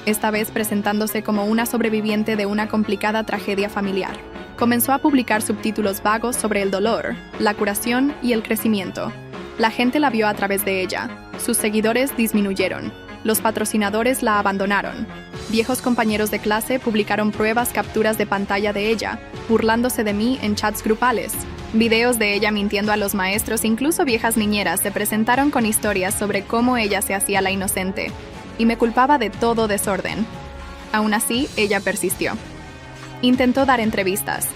esta vez presentándose como una sobreviviente de una complicada tragedia familiar. Comenzó a publicar subtítulos vagos sobre el dolor, la curación y el crecimiento. La gente la vio a través de ella. Sus seguidores disminuyeron. Los patrocinadores la abandonaron. Viejos compañeros de clase publicaron capturas de pantalla de ella, burlándose de mí en chats grupales. Videos de ella mintiendo a los maestros, incluso viejas niñeras, se presentaron con historias sobre cómo ella se hacía la inocente y me culpaba de todo desorden. Aún así, ella persistió. Intentó dar entrevistas.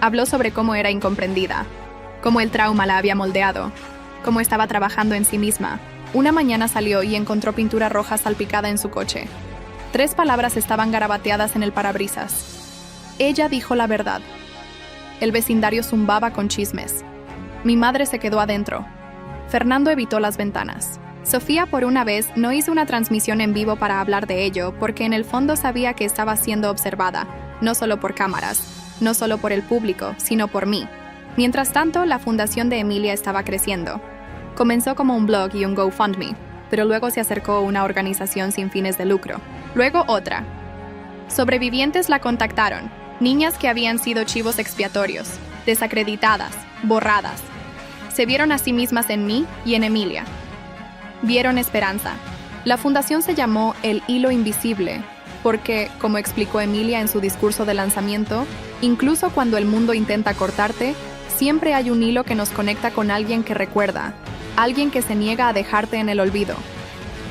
Habló sobre cómo era incomprendida, cómo el trauma la había moldeado, cómo estaba trabajando en sí misma. Una mañana salió y encontró pintura roja salpicada en su coche. 3 palabras estaban garabateadas en el parabrisas. Ella dijo la verdad. El vecindario zumbaba con chismes. Mi madre se quedó adentro. Fernando evitó las ventanas. Sofía, por una vez, no hizo una transmisión en vivo para hablar de ello, porque en el fondo sabía que estaba siendo observada, no solo por cámaras, no solo por el público, sino por mí. Mientras tanto, la fundación de Emilia estaba creciendo. Comenzó como un blog y un GoFundMe, pero luego se acercó a una organización sin fines de lucro. Luego otra. Sobrevivientes la contactaron. Niñas que habían sido chivos expiatorios, desacreditadas, borradas. Se vieron a sí mismas en mí y en Emilia. Vieron esperanza. La fundación se llamó El Hilo Invisible, porque, como explicó Emilia en su discurso de lanzamiento, incluso cuando el mundo intenta cortarte, siempre hay un hilo que nos conecta con alguien que recuerda, alguien que se niega a dejarte en el olvido.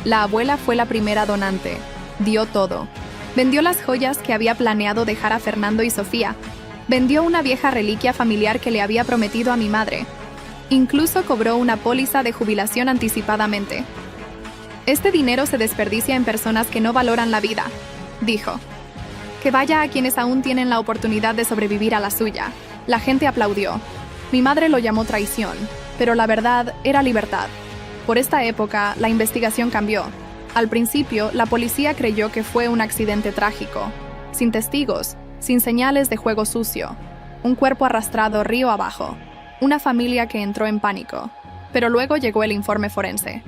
La abuela fue la primera donante. Dio todo. Vendió las joyas que había planeado dejar a Fernando y Sofía. Vendió una vieja reliquia familiar que le había prometido a mi madre. Incluso cobró una póliza de jubilación anticipadamente. Este dinero se desperdicia en personas que no valoran la vida, dijo. Que vaya a quienes aún tienen la oportunidad de sobrevivir a la suya. La gente aplaudió. Mi madre lo llamó traición, pero la verdad era libertad. Por esta época, la investigación cambió. Al principio, la policía creyó que fue un accidente trágico, sin testigos, sin señales de juego sucio, un cuerpo arrastrado río abajo, una familia que entró en pánico. Pero luego llegó el informe forense.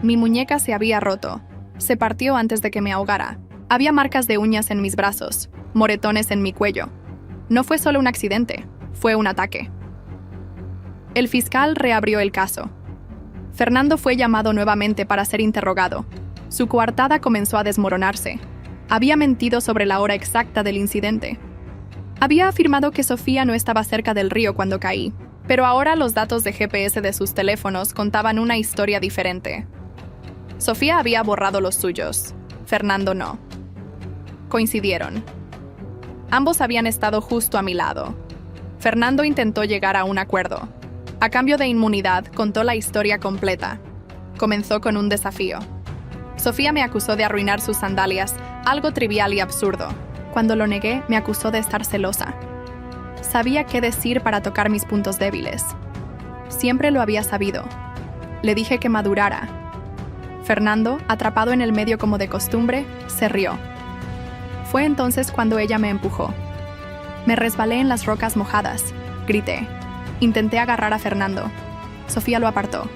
Mi muñeca se había roto, se partió antes de que me ahogara. Había marcas de uñas en mis brazos, moretones en mi cuello. No fue solo un accidente, fue un ataque. El fiscal reabrió el caso. Fernando fue llamado nuevamente para ser interrogado. Su coartada comenzó a desmoronarse. Había mentido sobre la hora exacta del incidente. Había afirmado que Sofía no estaba cerca del río cuando caí, pero ahora los datos de GPS de sus teléfonos contaban una historia diferente. Sofía había borrado los suyos, Fernando no. Coincidieron. Ambos habían estado justo a mi lado. Fernando intentó llegar a un acuerdo. A cambio de inmunidad, contó la historia completa. Comenzó con un desafío. Sofía me acusó de arruinar sus sandalias, algo trivial y absurdo. Cuando lo negué, me acusó de estar celosa. Sabía qué decir para tocar mis puntos débiles. Siempre lo había sabido. Le dije que madurara. Fernando, atrapado en el medio como de costumbre, se rió. Fue entonces cuando ella me empujó. Me resbalé en las rocas mojadas. Grité. Intenté agarrar a Fernando. Sofía lo apartó.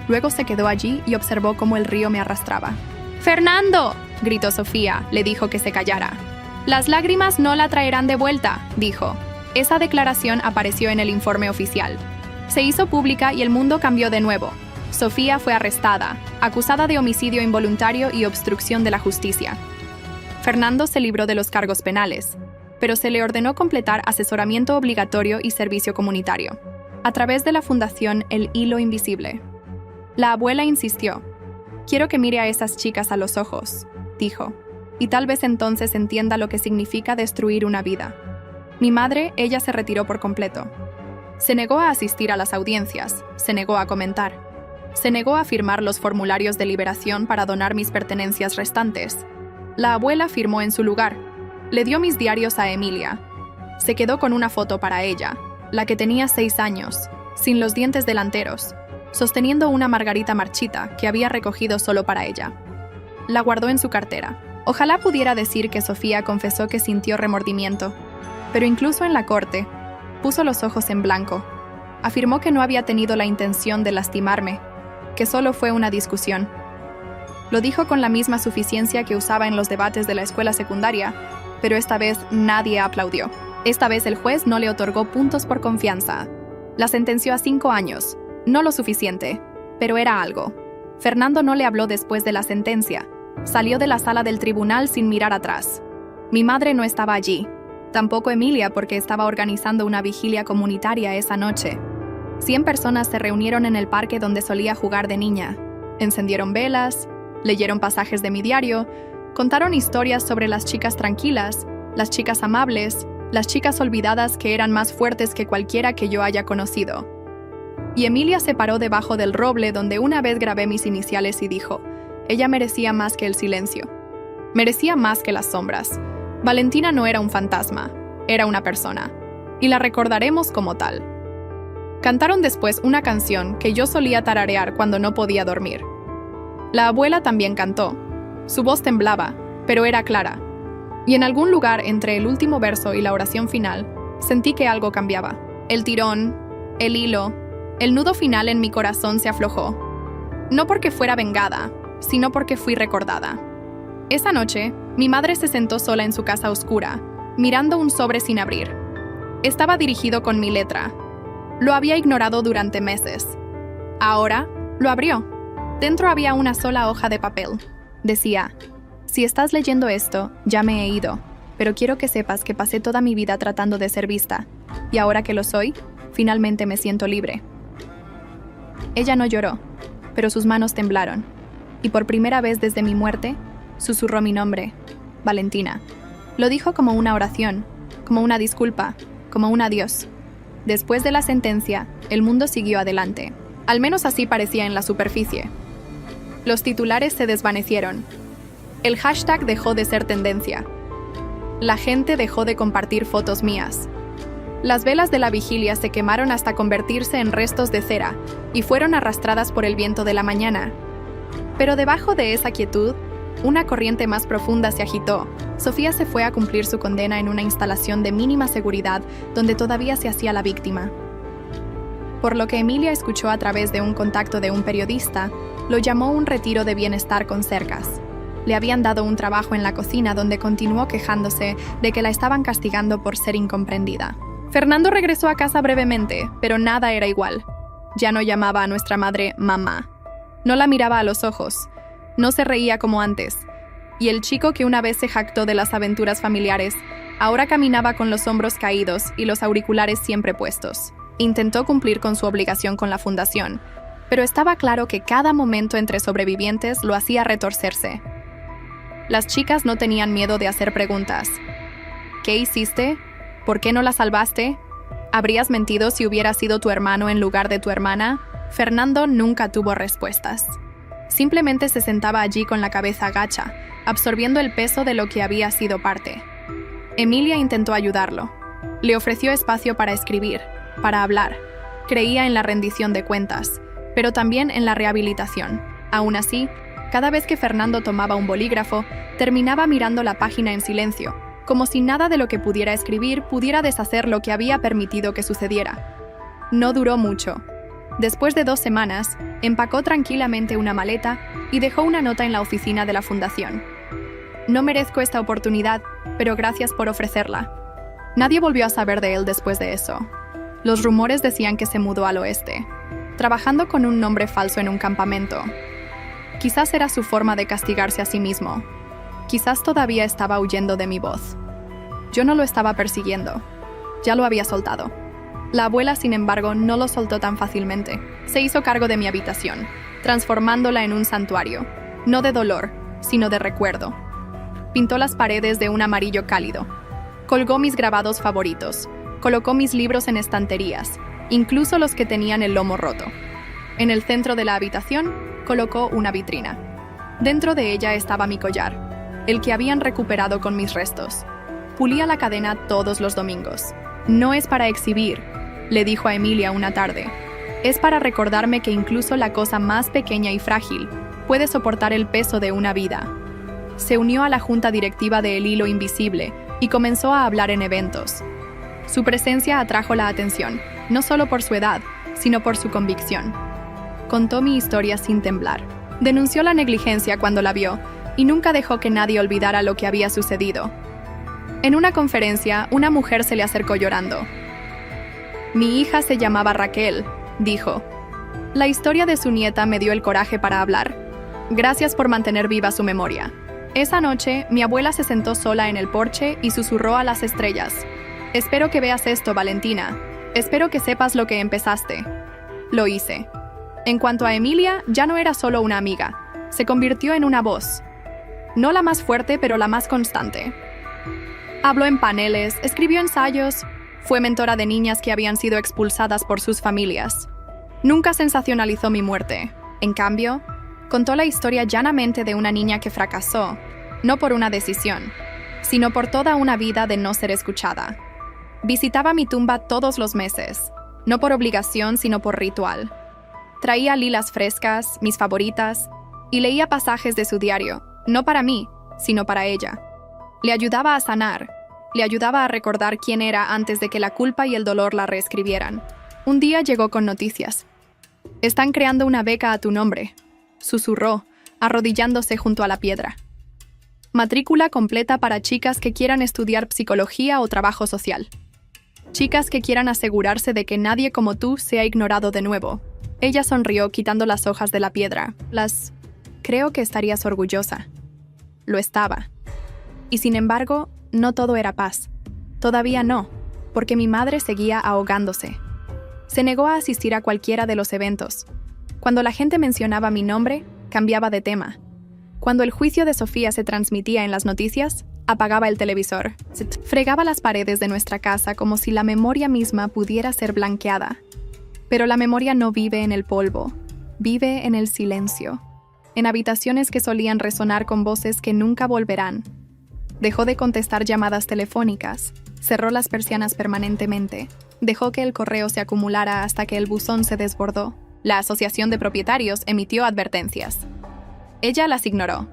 Luego se quedó allí y observó cómo el río me arrastraba. ¡Fernando!, gritó Sofía. Le dijo que se callara. Las lágrimas no la traerán de vuelta, dijo. Esa declaración apareció en el informe oficial. Se hizo pública y el mundo cambió de nuevo. Sofía fue arrestada, acusada de homicidio involuntario y obstrucción de la justicia. Fernando se libró de los cargos penales, pero se le ordenó completar asesoramiento obligatorio y servicio comunitario, a través de la fundación El Hilo Invisible. La abuela insistió. Quiero que mire a esas chicas a los ojos, dijo, y tal vez entonces entienda lo que significa destruir una vida. Mi madre, ella se retiró por completo. Se negó a asistir a las audiencias, se negó a comentar. Se negó a firmar los formularios de liberación para donar mis pertenencias restantes. La abuela firmó en su lugar. Le dio mis diarios a Emilia. Se quedó con una foto para ella, la que tenía 6 años, sin los dientes delanteros, sosteniendo una margarita marchita que había recogido solo para ella. La guardó en su cartera. Ojalá pudiera decir que Sofía confesó que sintió remordimiento, pero incluso en la corte, puso los ojos en blanco. Afirmó que no había tenido la intención de lastimarme, que solo fue una discusión. Lo dijo con la misma suficiencia que usaba en los debates de la escuela secundaria, pero esta vez nadie aplaudió. Esta vez el juez no le otorgó puntos por confianza. La sentenció a 5 años. No lo suficiente, pero era algo. Fernando no le habló después de la sentencia. Salió de la sala del tribunal sin mirar atrás. Mi madre no estaba allí. Tampoco Emilia, porque estaba organizando una vigilia comunitaria esa noche. 100 personas se reunieron en el parque donde solía jugar de niña. Encendieron velas, leyeron pasajes de mi diario, contaron historias sobre las chicas tranquilas, las chicas amables, las chicas olvidadas que eran más fuertes que cualquiera que yo haya conocido. Y Emilia se paró debajo del roble donde una vez grabé mis iniciales y dijo: ella merecía más que el silencio. Merecía más que las sombras. Valentina no era un fantasma, era una persona. Y la recordaremos como tal. Cantaron después una canción que yo solía tararear cuando no podía dormir. La abuela también cantó. Su voz temblaba, pero era clara. Y en algún lugar entre el último verso y la oración final, sentí que algo cambiaba. El tirón, el hilo, el nudo final en mi corazón se aflojó. No porque fuera vengada, sino porque fui recordada. Esa noche, mi madre se sentó sola en su casa oscura, mirando un sobre sin abrir. Estaba dirigido con mi letra. Lo había ignorado durante meses. Ahora, lo abrió. Dentro había una sola hoja de papel. Decía: si estás leyendo esto, ya me he ido, pero quiero que sepas que pasé toda mi vida tratando de ser vista, y ahora que lo soy, finalmente me siento libre. Ella no lloró, pero sus manos temblaron, y por primera vez desde mi muerte, susurró mi nombre, Valentina. Lo dijo como una oración, como una disculpa, como un adiós. Después de la sentencia, el mundo siguió adelante. Al menos así parecía en la superficie. Los titulares se desvanecieron. El hashtag dejó de ser tendencia. La gente dejó de compartir fotos mías. Las velas de la vigilia se quemaron hasta convertirse en restos de cera y fueron arrastradas por el viento de la mañana. Pero debajo de esa quietud, una corriente más profunda se agitó. Sofía se fue a cumplir su condena en una instalación de mínima seguridad donde todavía se hacía la víctima. Por lo que Emilia escuchó a través de un contacto de un periodista, lo llamó un retiro de bienestar con cercas. Le habían dado un trabajo en la cocina donde continuó quejándose de que la estaban castigando por ser incomprendida. Fernando regresó a casa brevemente, pero nada era igual. Ya no llamaba a nuestra madre mamá. No la miraba a los ojos. No se reía como antes. Y el chico que una vez se jactó de las aventuras familiares, ahora caminaba con los hombros caídos y los auriculares siempre puestos. Intentó cumplir con su obligación con la fundación, pero estaba claro que cada momento entre sobrevivientes lo hacía retorcerse. Las chicas no tenían miedo de hacer preguntas. ¿Qué hiciste? ¿Por qué no la salvaste? ¿Habrías mentido si hubiera sido tu hermano en lugar de tu hermana? Fernando nunca tuvo respuestas. Simplemente se sentaba allí con la cabeza gacha, absorbiendo el peso de lo que había sido parte. Emilia intentó ayudarlo. Le ofreció espacio para escribir, para hablar. Creía en la rendición de cuentas, pero también en la rehabilitación. Aún así, cada vez que Fernando tomaba un bolígrafo, terminaba mirando la página en silencio, como si nada de lo que pudiera escribir pudiera deshacer lo que había permitido que sucediera. No duró mucho. Después de 2 semanas, empacó tranquilamente una maleta y dejó una nota en la oficina de la fundación. No merezco esta oportunidad, pero gracias por ofrecerla. Nadie volvió a saber de él después de eso. Los rumores decían que se mudó al oeste, trabajando con un nombre falso en un campamento. Quizás era su forma de castigarse a sí mismo. Quizás todavía estaba huyendo de mi voz. Yo no lo estaba persiguiendo. Ya lo había soltado. La abuela, sin embargo, no lo soltó tan fácilmente. Se hizo cargo de mi habitación, transformándola en un santuario, no de dolor, sino de recuerdo. Pintó las paredes de un amarillo cálido. Colgó mis grabados favoritos. Colocó mis libros en estanterías, incluso los que tenían el lomo roto. En el centro de la habitación, colocó una vitrina. Dentro de ella estaba mi collar, el que habían recuperado con mis restos. Pulía la cadena todos los domingos. No es para exhibir, le dijo a Emilia una tarde. Es para recordarme que incluso la cosa más pequeña y frágil puede soportar el peso de una vida. Se unió a la junta directiva de El Hilo Invisible y comenzó a hablar en eventos. Su presencia atrajo la atención, no solo por su edad, sino por su convicción. Contó mi historia sin temblar. Denunció la negligencia cuando la vio y nunca dejó que nadie olvidara lo que había sucedido. En una conferencia, una mujer se le acercó llorando. Mi hija se llamaba Raquel, dijo. La historia de su nieta me dio el coraje para hablar. Gracias por mantener viva su memoria. Esa noche, mi abuela se sentó sola en el porche y susurró a las estrellas. Espero que veas esto, Valentina. Espero que sepas lo que empezaste. Lo hice. En cuanto a Emilia, ya no era solo una amiga. Se convirtió en una voz. No la más fuerte, pero la más constante. Habló en paneles, escribió ensayos, fue mentora de niñas que habían sido expulsadas por sus familias. Nunca sensacionalizó mi muerte. En cambio, contó la historia llanamente de una niña que fracasó, no por una decisión, sino por toda una vida de no ser escuchada. Visitaba mi tumba todos los meses, no por obligación, sino por ritual. Traía lilas frescas, mis favoritas, y leía pasajes de su diario, no para mí, sino para ella. Le ayudaba a sanar, le ayudaba a recordar quién era antes de que la culpa y el dolor la reescribieran. Un día llegó con noticias. «Están creando una beca a tu nombre», susurró, arrodillándose junto a la piedra. «Matrícula completa para chicas que quieran estudiar psicología o trabajo social. Chicas que quieran asegurarse de que nadie como tú sea ignorado de nuevo». Ella sonrió quitando las hojas de la piedra. Creo que estarías orgullosa. Lo estaba. Y sin embargo, no todo era paz. Todavía no, porque mi madre seguía ahogándose. Se negó a asistir a cualquiera de los eventos. Cuando la gente mencionaba mi nombre, cambiaba de tema. Cuando el juicio de Sofía se transmitía en las noticias, apagaba el televisor. Fregaba las paredes de nuestra casa como si la memoria misma pudiera ser blanqueada. Pero la memoria no vive en el polvo, vive en el silencio, en habitaciones que solían resonar con voces que nunca volverán. Dejó de contestar llamadas telefónicas, cerró las persianas permanentemente, dejó que el correo se acumulara hasta que el buzón se desbordó. La asociación de propietarios emitió advertencias. Ella las ignoró.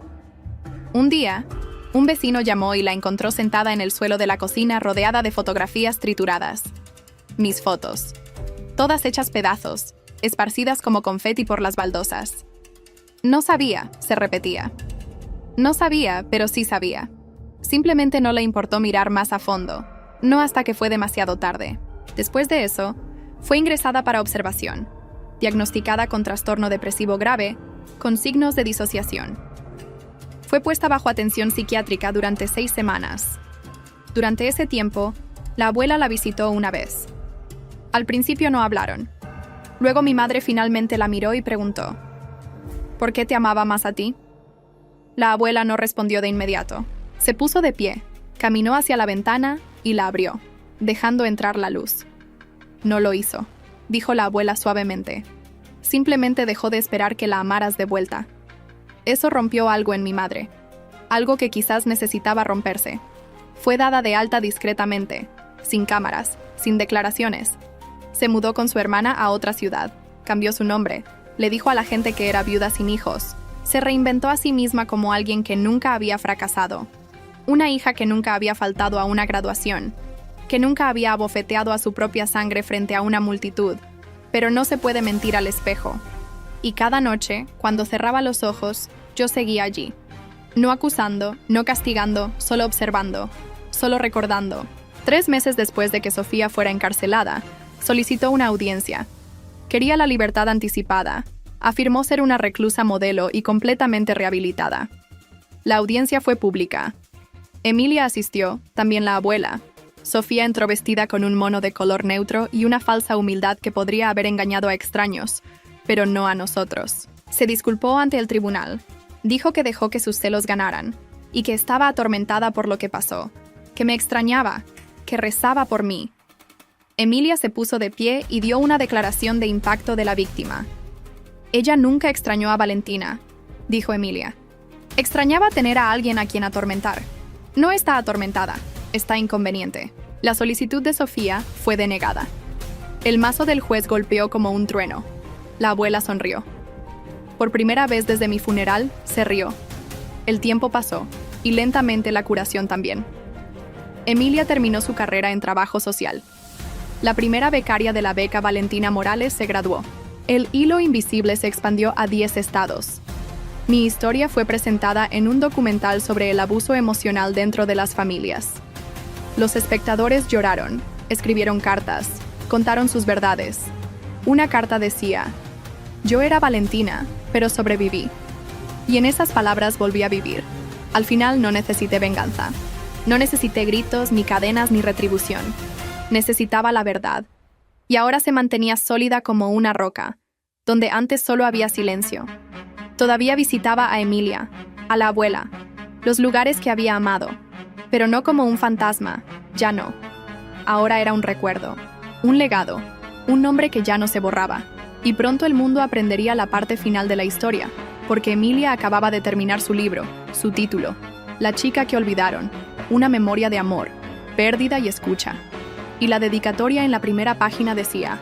Un día, un vecino llamó y la encontró sentada en el suelo de la cocina rodeada de fotografías trituradas. Mis fotos. Todas hechas pedazos, esparcidas como confeti por las baldosas. No sabía, se repetía. No sabía, pero sí sabía. Simplemente no le importó mirar más a fondo, no hasta que fue demasiado tarde. Después de eso, fue ingresada para observación, diagnosticada con trastorno depresivo grave, con signos de disociación. Fue puesta bajo atención psiquiátrica durante 6 semanas. Durante ese tiempo, la abuela la visitó una vez. Al principio no hablaron. Luego mi madre finalmente la miró y preguntó: ¿por qué te amaba más a ti? La abuela no respondió de inmediato. Se puso de pie, caminó hacia la ventana y la abrió, dejando entrar la luz. No lo hizo, dijo la abuela suavemente. Simplemente dejó de esperar que la amaras de vuelta. Eso rompió algo en mi madre, algo que quizás necesitaba romperse. Fue dada de alta discretamente, sin cámaras, sin declaraciones. Se mudó con su hermana a otra ciudad, cambió su nombre, le dijo a la gente que era viuda sin hijos. Se reinventó a sí misma como alguien que nunca había fracasado. Una hija que nunca había faltado a una graduación, que nunca había abofeteado a su propia sangre frente a una multitud. Pero no se puede mentir al espejo. Y cada noche, cuando cerraba los ojos, yo seguía allí. No acusando, no castigando, solo observando, solo recordando. 3 meses después de que Sofía fuera encarcelada, solicitó una audiencia. Quería la libertad anticipada. Afirmó ser una reclusa modelo y completamente rehabilitada. La audiencia fue pública. Emilia asistió, también la abuela. Sofía entró vestida con un mono de color neutro y una falsa humildad que podría haber engañado a extraños, pero no a nosotros. Se disculpó ante el tribunal. Dijo que dejó que sus celos ganaran y que estaba atormentada por lo que pasó, que me extrañaba, que rezaba por mí. Emilia se puso de pie y dio una declaración de impacto de la víctima. Ella nunca extrañó a Valentina, dijo Emilia. Extrañaba tener a alguien a quien atormentar. No está atormentada, está inconveniente. La solicitud de Sofía fue denegada. El mazo del juez golpeó como un trueno. La abuela sonrió. Por primera vez desde mi funeral, se rió. El tiempo pasó, y lentamente la curación también. Emilia terminó su carrera en trabajo social. La primera becaria de la beca Valentina Morales se graduó. El hilo invisible se expandió a 10 estados. Mi historia fue presentada en un documental sobre el abuso emocional dentro de las familias. Los espectadores lloraron, escribieron cartas, contaron sus verdades. Una carta decía: yo era Valentina, pero sobreviví. Y en esas palabras volví a vivir. Al final no necesité venganza. No necesité gritos, ni cadenas, ni retribución. Necesitaba la verdad. Y ahora se mantenía sólida como una roca, donde antes solo había silencio. Todavía visitaba a Emilia, a la abuela, los lugares que había amado, pero no como un fantasma, ya no. Ahora era un recuerdo, un legado, un nombre que ya no se borraba. Y pronto el mundo aprendería la parte final de la historia, porque Emilia acababa de terminar su libro, su título, La chica que olvidaron, una memoria de amor, pérdida y escucha. Y la dedicatoria en la primera página decía: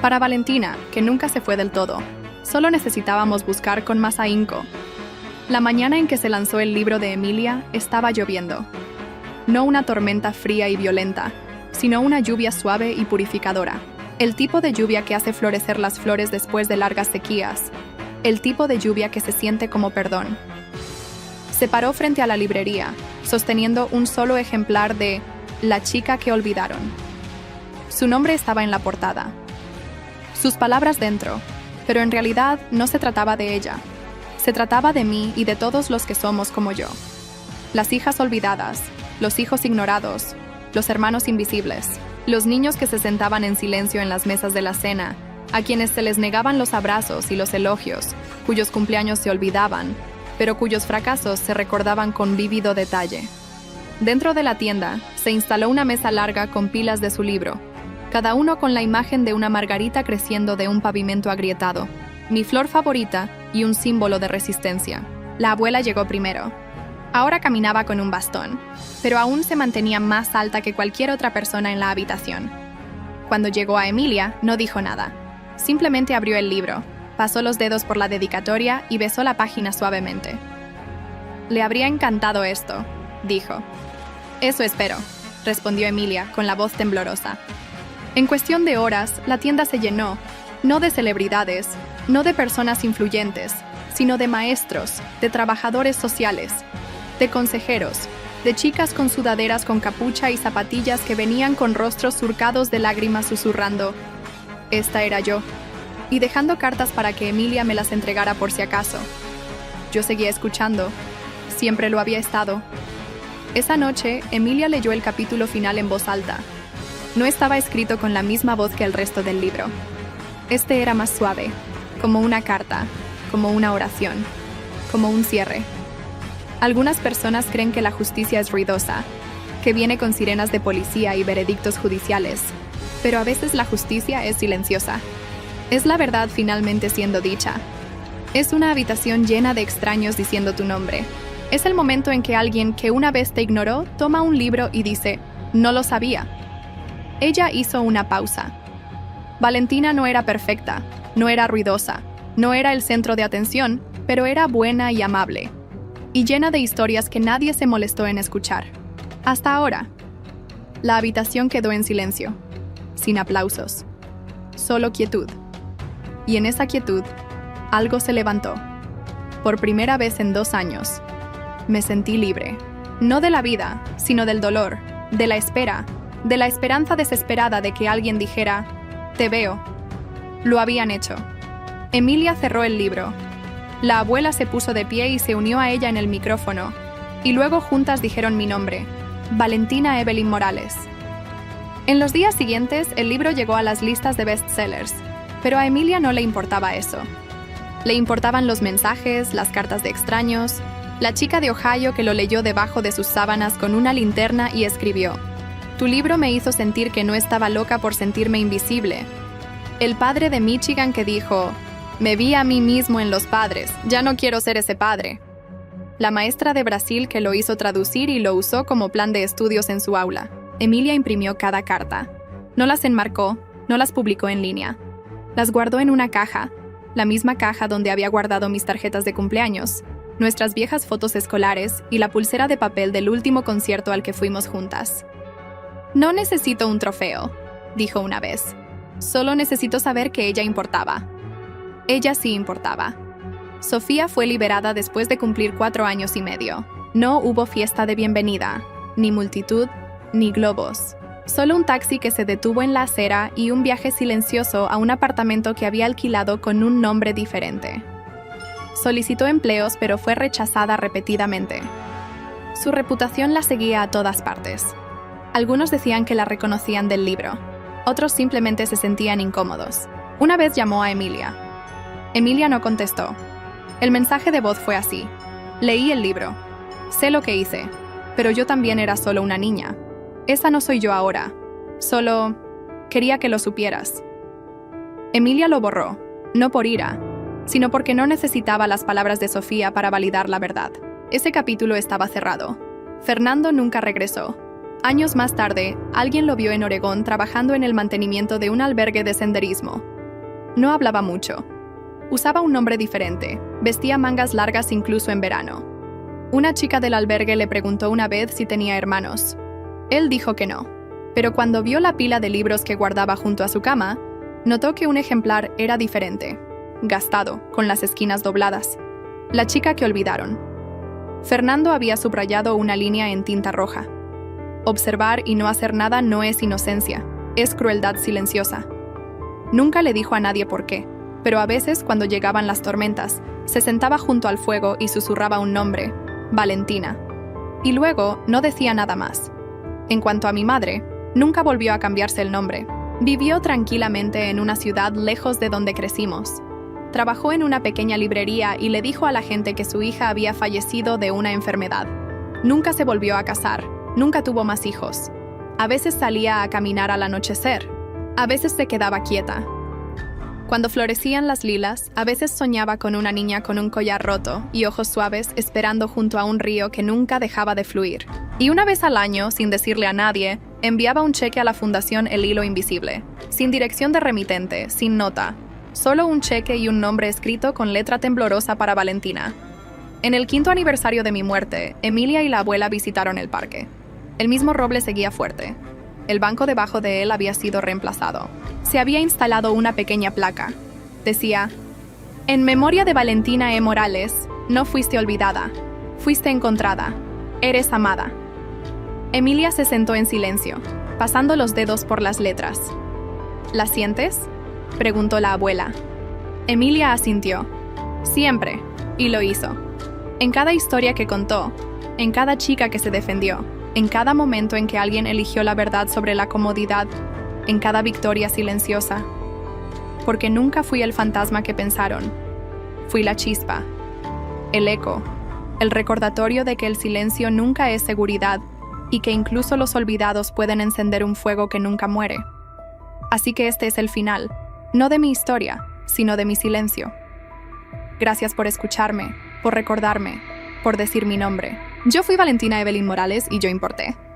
para Valentina, que nunca se fue del todo, solo necesitábamos buscar con más ahínco. La mañana en que se lanzó el libro de Emilia estaba lloviendo. No una tormenta fría y violenta, sino una lluvia suave y purificadora. El tipo de lluvia que hace florecer las flores después de largas sequías. El tipo de lluvia que se siente como perdón. Se paró frente a la librería, sosteniendo un solo ejemplar de La chica que olvidaron. Su nombre estaba en la portada. Sus palabras dentro, pero en realidad no se trataba de ella. Se trataba de mí y de todos los que somos como yo. Las hijas olvidadas, los hijos ignorados, los hermanos invisibles, los niños que se sentaban en silencio en las mesas de la cena, a quienes se les negaban los abrazos y los elogios, cuyos cumpleaños se olvidaban, pero cuyos fracasos se recordaban con vívido detalle. Dentro de la tienda se instaló una mesa larga con pilas de su libro, cada uno con la imagen de una margarita creciendo de un pavimento agrietado, mi flor favorita y un símbolo de resistencia. La abuela llegó primero. Ahora caminaba con un bastón, pero aún se mantenía más alta que cualquier otra persona en la habitación. Cuando llegó a Emilia, no dijo nada. Simplemente abrió el libro, pasó los dedos por la dedicatoria y besó la página suavemente. «Le habría encantado esto», dijo. «Eso espero», respondió Emilia con la voz temblorosa. En cuestión de horas, la tienda se llenó, no de celebridades, no de personas influyentes, sino de maestros, de trabajadores sociales, de consejeros, de chicas con sudaderas con capucha y zapatillas que venían con rostros surcados de lágrimas susurrando: «Esta era yo», y dejando cartas para que Emilia me las entregara por si acaso. Yo seguía escuchando. Siempre lo había estado. Esa noche, Emilia leyó el capítulo final en voz alta. No estaba escrito con la misma voz que el resto del libro. Este era más suave, como una carta, como una oración, como un cierre. Algunas personas creen que la justicia es ruidosa, que viene con sirenas de policía y veredictos judiciales, pero a veces la justicia es silenciosa. Es la verdad finalmente siendo dicha. Es una habitación llena de extraños diciendo tu nombre. Es el momento en que alguien que una vez te ignoró toma un libro y dice: «No lo sabía». Ella hizo una pausa. Valentina no era perfecta, no era ruidosa, no era el centro de atención, pero era buena y amable, y llena de historias que nadie se molestó en escuchar. Hasta ahora. La habitación quedó en silencio, sin aplausos, solo quietud. Y en esa quietud, algo se levantó. Por primera vez en 2 años, me sentí libre. No de la vida, sino del dolor, de la espera, de la esperanza desesperada de que alguien dijera: «Te veo». Lo habían hecho. Emilia cerró el libro. La abuela se puso de pie y se unió a ella en el micrófono, y luego juntas dijeron mi nombre: Valentina Evelyn Morales. En los días siguientes, el libro llegó a las listas de bestsellers, pero a Emilia no le importaba eso. Le importaban los mensajes, las cartas de extraños, la chica de Ohio que lo leyó debajo de sus sábanas con una linterna y escribió: «Tu libro me hizo sentir que no estaba loca por sentirme invisible». El padre de Michigan que dijo: «Me vi a mí mismo en los padres, ya no quiero ser ese padre». La maestra de Brasil que lo hizo traducir y lo usó como plan de estudios en su aula. Emilia imprimió cada carta. No las enmarcó, no las publicó en línea. Las guardó en una caja, la misma caja donde había guardado mis tarjetas de cumpleaños, nuestras viejas fotos escolares y la pulsera de papel del último concierto al que fuimos juntas. «No necesito un trofeo», dijo una vez. «Solo necesito saber que ella importaba». Ella sí importaba. Sofía fue liberada después de cumplir 4 años y medio. No hubo fiesta de bienvenida, ni multitud, ni globos. Solo un taxi que se detuvo en la acera y un viaje silencioso a un apartamento que había alquilado con un nombre diferente. Solicitó empleos, pero fue rechazada repetidamente. Su reputación la seguía a todas partes. Algunos decían que la reconocían del libro. Otros simplemente se sentían incómodos. Una vez llamó a Emilia. Emilia no contestó. El mensaje de voz fue así. Leí el libro. Sé lo que hice, pero yo también era solo una niña. Esa no soy yo ahora. Solo quería que lo supieras. Emilia lo borró, no por ira, sino porque no necesitaba las palabras de Sofía para validar la verdad. Ese capítulo estaba cerrado. Fernando nunca regresó. Años más tarde, alguien lo vio en Oregón trabajando en el mantenimiento de un albergue de senderismo. No hablaba mucho. Usaba un nombre diferente, vestía mangas largas incluso en verano. Una chica del albergue le preguntó una vez si tenía hermanos. Él dijo que no, pero cuando vio la pila de libros que guardaba junto a su cama, notó que un ejemplar era diferente, gastado, con las esquinas dobladas. La chica que olvidaron. Fernando había subrayado una línea en tinta roja. Observar y no hacer nada no es inocencia, es crueldad silenciosa. Nunca le dijo a nadie por qué, pero a veces cuando llegaban las tormentas, se sentaba junto al fuego y susurraba un nombre, Valentina. Y luego no decía nada más. En cuanto a mi madre, nunca volvió a cambiarse el nombre. Vivió tranquilamente en una ciudad lejos de donde crecimos. Trabajó en una pequeña librería y le dijo a la gente que su hija había fallecido de una enfermedad. Nunca se volvió a casar, nunca tuvo más hijos. A veces salía a caminar al anochecer, a veces se quedaba quieta. Cuando florecían las lilas, a veces soñaba con una niña con un collar roto y ojos suaves esperando junto a un río que nunca dejaba de fluir. Y una vez al año, sin decirle a nadie, enviaba un cheque a la Fundación El Hilo Invisible, sin dirección de remitente, sin nota, solo un cheque y un nombre escrito con letra temblorosa para Valentina. En el 5º aniversario de mi muerte, Emilia y la abuela visitaron el parque. El mismo roble seguía fuerte. El banco debajo de él había sido reemplazado. Se había instalado una pequeña placa. Decía, en memoria de Valentina E. Morales, no fuiste olvidada, fuiste encontrada, eres amada. Emilia se sentó en silencio, pasando los dedos por las letras. ¿La sientes?, preguntó la abuela. Emilia asintió. Siempre, y lo hizo. En cada historia que contó, en cada chica que se defendió, en cada momento en que alguien eligió la verdad sobre la comodidad, en cada victoria silenciosa. Porque nunca fui el fantasma que pensaron. Fui la chispa, el eco, el recordatorio de que el silencio nunca es seguridad y que incluso los olvidados pueden encender un fuego que nunca muere. Así que este es el final, no de mi historia, sino de mi silencio. Gracias por escucharme, por recordarme, por decir mi nombre. Yo fui Valentina Evelyn Morales y yo importé.